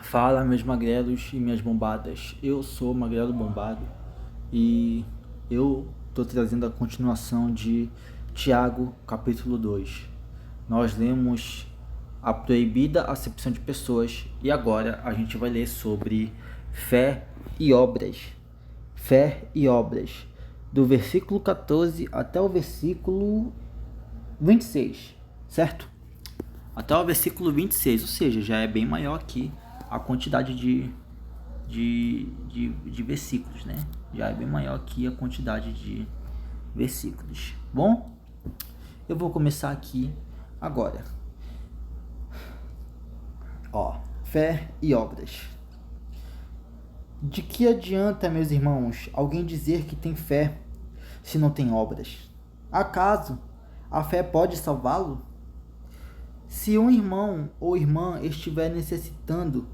Fala, meus magrelos e minhas bombadas. Eu sou o Magrelo Bombado e eu estou trazendo a continuação de Tiago, capítulo 2. Nós lemos a proibida acepção de pessoas e agora a gente vai ler sobre fé e obras. Fé e obras, do versículo 14 até o versículo 26, certo? Até o versículo 26, ou seja, já é bem maior aqui a quantidade de versículos, né? Já é bem maior aqui a quantidade de versículos. Bom, eu vou começar aqui agora. Fé e obras. De que adianta, meus irmãos, alguém dizer que tem fé se não tem obras? Acaso a fé pode salvá-lo? Se um irmão ou irmã estiver necessitando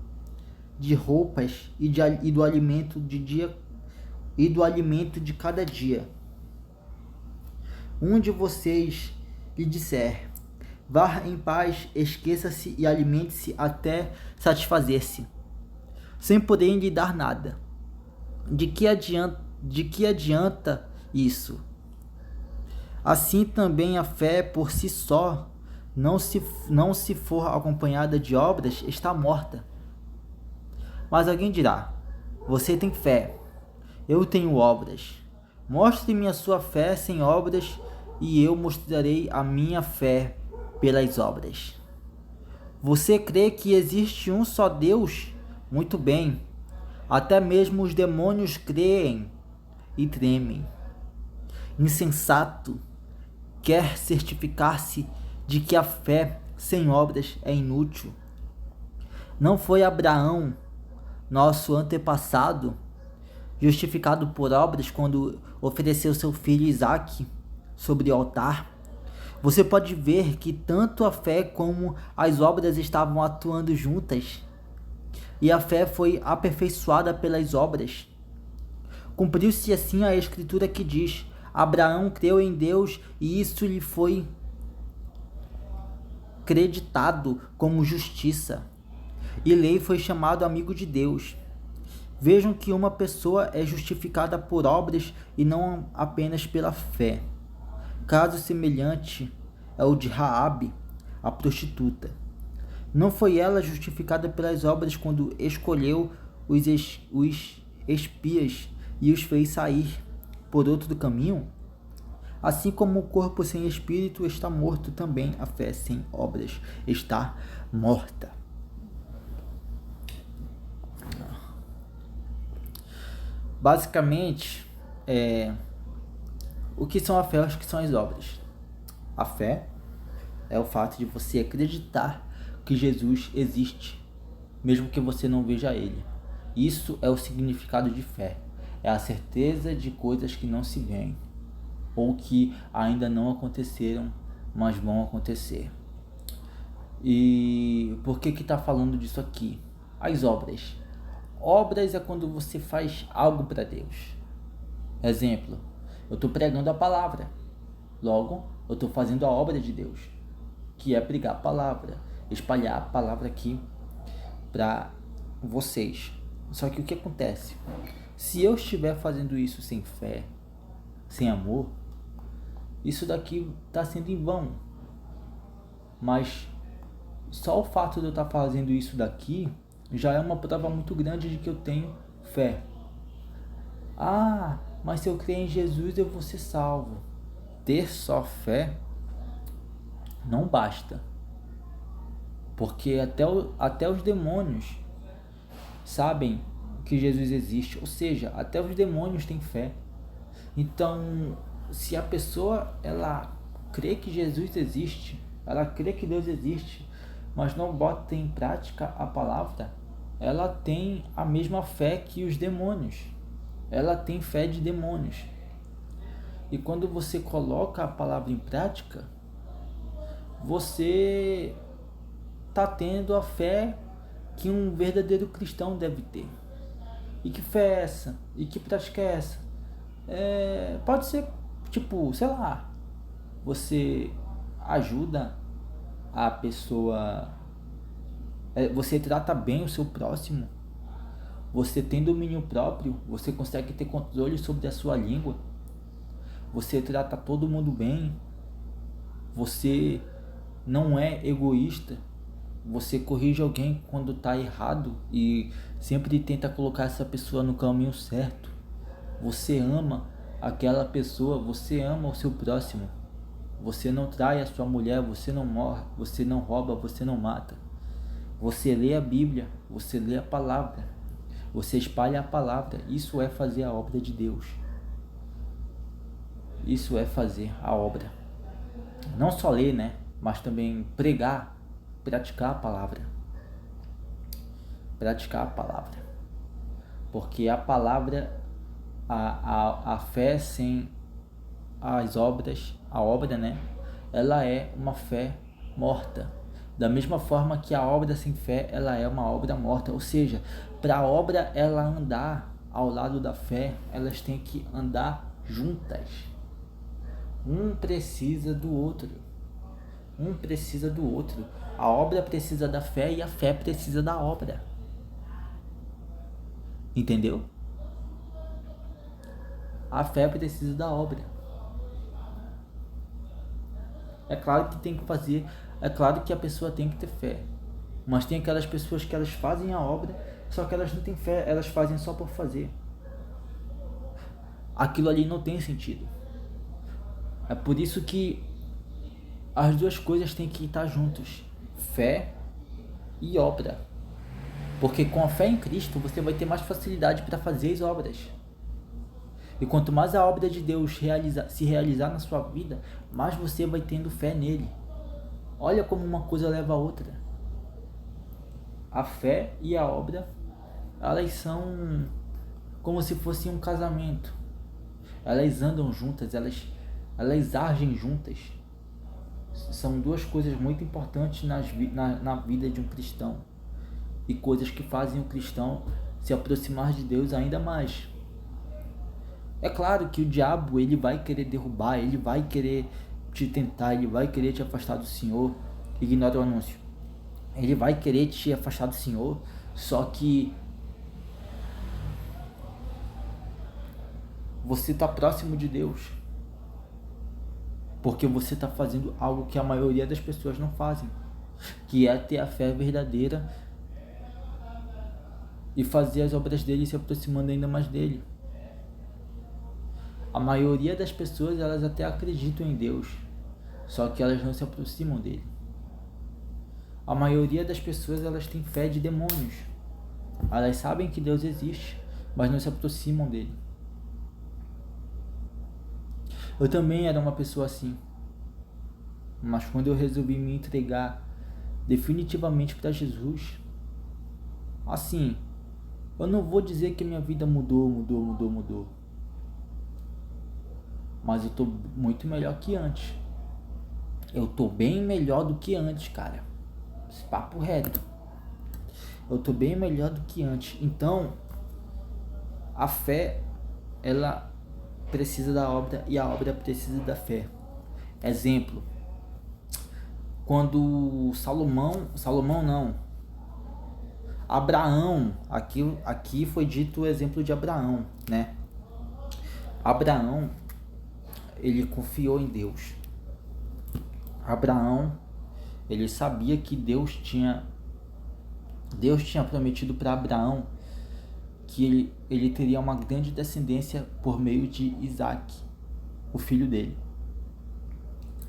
de roupas e do alimento de cada dia, um de vocês lhe disser: vá em paz, esqueça-se e alimente-se até satisfazer-se, sem porém lhe dar nada. De que adianta isso? Assim também a fé por si só, não se for acompanhada de obras, está morta. Mas alguém dirá: você tem fé, eu tenho obras. Mostre-me a sua fé sem obras, e eu mostrarei a minha fé pelas obras. Você crê que existe um só Deus? Muito bem. Até mesmo os demônios creem e tremem. Insensato, quer certificar-se de que a fé sem obras é inútil. Não foi Abraão, nosso antepassado, justificado por obras quando ofereceu seu filho Isaque sobre o altar? Você pode ver que tanto a fé como as obras estavam atuando juntas, e a fé foi aperfeiçoada pelas obras. Cumpriu-se assim a escritura que diz: Abraão creu em Deus e isso lhe foi creditado como justiça, e Lei foi chamado amigo de Deus. Vejam que uma pessoa é justificada por obras e não apenas pela fé. Caso semelhante é o de Raabe, a prostituta. Não foi ela justificada pelas obras quando escolheu os espias e os fez sair por outro caminho? Assim como o corpo sem espírito está morto, também a fé sem obras está morta. Basicamente, o que são a fé e o que são as obras? A fé é o fato de você acreditar que Jesus existe, mesmo que você não veja ele. Isso é o significado de fé. É a certeza de coisas que não se veem, ou que ainda não aconteceram, mas vão acontecer. E por que está falando disso aqui? As obras. Obras é quando você faz algo para Deus. Exemplo, eu estou pregando a palavra. Logo, eu estou fazendo a obra de Deus, que é pregar a palavra, espalhar a palavra aqui para vocês. Só que o que acontece? Se eu estiver fazendo isso sem fé, sem amor, isso daqui está sendo em vão. Mas só o fato de eu estar fazendo isso daqui já é uma prova muito grande de que eu tenho fé. Mas se eu crer em Jesus eu vou ser salvo. Ter só fé não basta. Porque até os demônios sabem que Jesus existe. Ou seja, até os demônios têm fé. Então, se a pessoa ela crê que Jesus existe, ela crê que Deus existe, mas não bota em prática a palavra, ela tem a mesma fé que os demônios. Ela tem fé de demônios. E quando você coloca a palavra em prática, você está tendo a fé que um verdadeiro cristão deve ter. E que fé é essa? E que prática é essa? Pode ser, sei lá, você ajuda a pessoa Você trata bem o seu próximo? Você tem domínio próprio? Você consegue ter controle sobre a sua língua? Você trata todo mundo bem? Você não é egoísta? Você corrige alguém quando está errado e sempre tenta colocar essa pessoa no caminho certo? Você ama aquela pessoa, você ama o seu próximo. Você não trai a sua mulher, você não morre, você não rouba, você não mata. Você lê a Bíblia, você lê a palavra, você espalha a palavra. Isso é fazer a obra de Deus. Isso é fazer a obra. Não só ler, né? Mas também pregar, praticar a palavra. Praticar a palavra. Porque a palavra, a fé sem as obras, a obra, né? Ela é uma fé morta. Da mesma forma que a obra sem fé, ela é uma obra morta. Ou seja, para a obra ela andar ao lado da fé, elas têm que andar juntas. Um precisa do outro. Um precisa do outro. A obra precisa da fé e a fé precisa da obra. Entendeu? A fé precisa da obra. É claro que tem que fazer, é claro que a pessoa tem que ter fé. Mas tem aquelas pessoas que elas fazem a obra, só que elas não têm fé, elas fazem só por fazer. Aquilo ali não tem sentido. É por isso que as duas coisas têm que estar juntos, fé e obra. Porque com a fé em Cristo você vai ter mais facilidade para fazer as obras. E quanto mais a obra de Deus se realizar na sua vida, mais você vai tendo fé nele. Olha como uma coisa leva a outra. A fé e a obra, elas são como se fosse um casamento. Elas andam juntas, elas agem juntas. São duas coisas muito importantes na vida de um cristão. E coisas que fazem o cristão se aproximar de Deus ainda mais. É claro que o diabo, ele vai querer derrubar, ele vai querer te tentar, ele vai querer te afastar do Senhor. Ignora o anúncio. Ele vai querer te afastar do Senhor, só que você está próximo de Deus. Porque você está fazendo algo que a maioria das pessoas não fazem, que é ter a fé verdadeira e fazer as obras dele se aproximando ainda mais dele. A maioria das pessoas, elas até acreditam em Deus, só que elas não se aproximam dele. A maioria das pessoas, elas têm fé de demônios. Elas sabem que Deus existe, mas não se aproximam dele. Eu também era uma pessoa assim. Mas quando eu resolvi me entregar definitivamente para Jesus, assim, eu não vou dizer que minha vida mudou. Mas eu tô muito melhor que antes. Eu tô bem melhor do que antes, cara. Esse papo reto. Eu tô bem melhor do que antes. Então, a fé, ela precisa da obra e a obra precisa da fé. Exemplo. Quando Abraão, aqui foi dito o exemplo de Abraão, né? Abraão, ele confiou em Deus. Abraão, ele sabia que Deus tinha prometido para Abraão que ele teria uma grande descendência por meio de Isaac, o filho dele.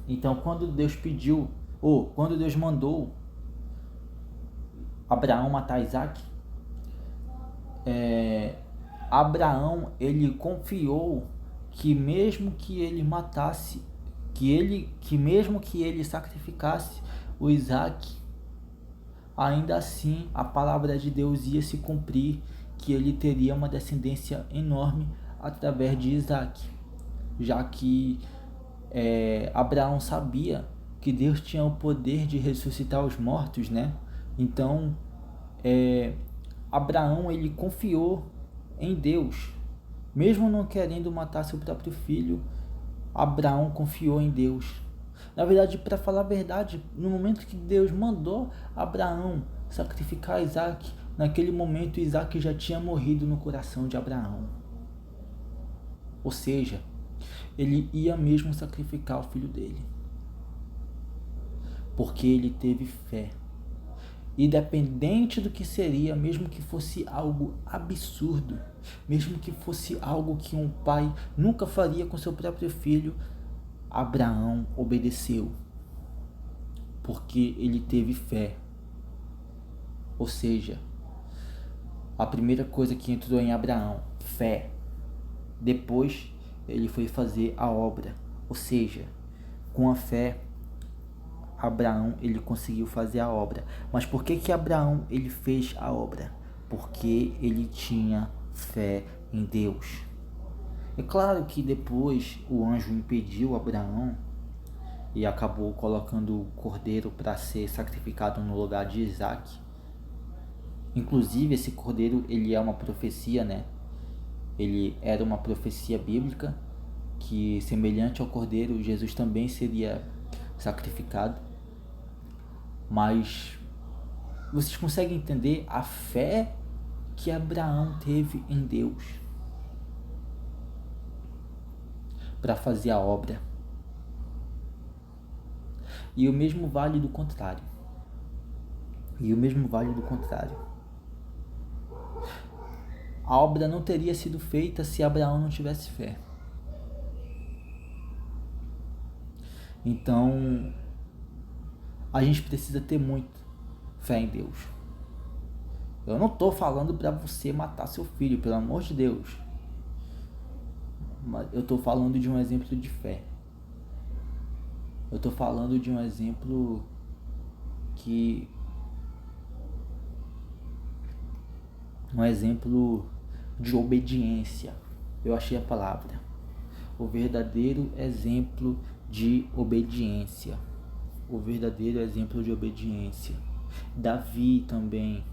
Então, quando Deus mandou Abraão matar Isaac, Abraão, ele confiou que mesmo que ele matasse, mesmo que ele sacrificasse o Isaac, ainda assim a palavra de Deus ia se cumprir, que ele teria uma descendência enorme através de Isaac, já que Abraão sabia que Deus tinha o poder de ressuscitar os mortos, né? Então, Abraão, ele confiou em Deus, mesmo não querendo matar seu próprio filho. Abraão confiou em Deus Na verdade, para falar a verdade, no momento que Deus mandou Abraão sacrificar Isaac, naquele momento Isaac já tinha morrido no coração de Abraão. Ou seja, ele ia mesmo sacrificar o filho dele. Porque ele teve fé. Independente do que seria, mesmo que fosse algo absurdo, mesmo que fosse algo que um pai nunca faria com seu próprio filho, Abraão obedeceu, porque ele teve fé. Ou seja, a primeira coisa que entrou em Abraão, fé. Depois ele foi fazer a obra, ou seja, com a fé Abraão ele conseguiu fazer a obra. Mas por que Abraão ele fez a obra? Porque ele tinha fé em Deus. É claro que depois o anjo impediu Abraão e acabou colocando o cordeiro para ser sacrificado no lugar de Isaac. Inclusive esse cordeiro ele é uma profecia, né? Ele era uma profecia bíblica que, semelhante ao cordeiro, Jesus também seria sacrificado. Mas vocês conseguem entender a fé que Abraão teve em Deus para fazer a obra? E o mesmo vale do contrário. A obra não teria sido feita se Abraão não tivesse fé. Então, a gente precisa ter muito fé em Deus. Eu não estou falando para você matar seu filho, pelo amor de Deus. Mas eu estou falando de um exemplo de fé. Eu estou falando de um exemplo de obediência. Eu achei a palavra. O verdadeiro exemplo de obediência. Davi também.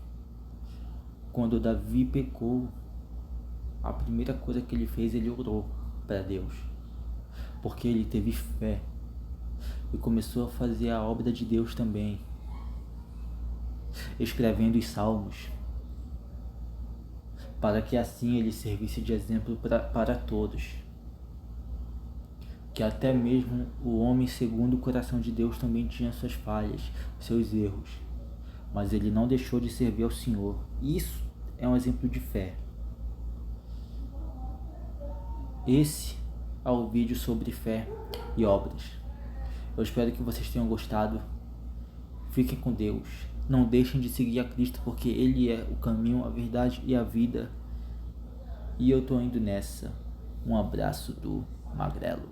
Quando Davi pecou, a primeira coisa que ele fez, ele orou para Deus. Porque ele teve fé. E começou a fazer a obra de Deus também. Escrevendo os salmos. Para que assim ele servisse de exemplo para todos. Que até mesmo o homem segundo o coração de Deus também tinha suas falhas, seus erros. Mas ele não deixou de servir ao Senhor. Isso é um exemplo de fé. Esse é o vídeo sobre fé e obras. Eu espero que vocês tenham gostado. Fiquem com Deus. Não deixem de seguir a Cristo, porque Ele é o caminho, a verdade e a vida. E eu tô indo nessa. Um abraço do Magrelo.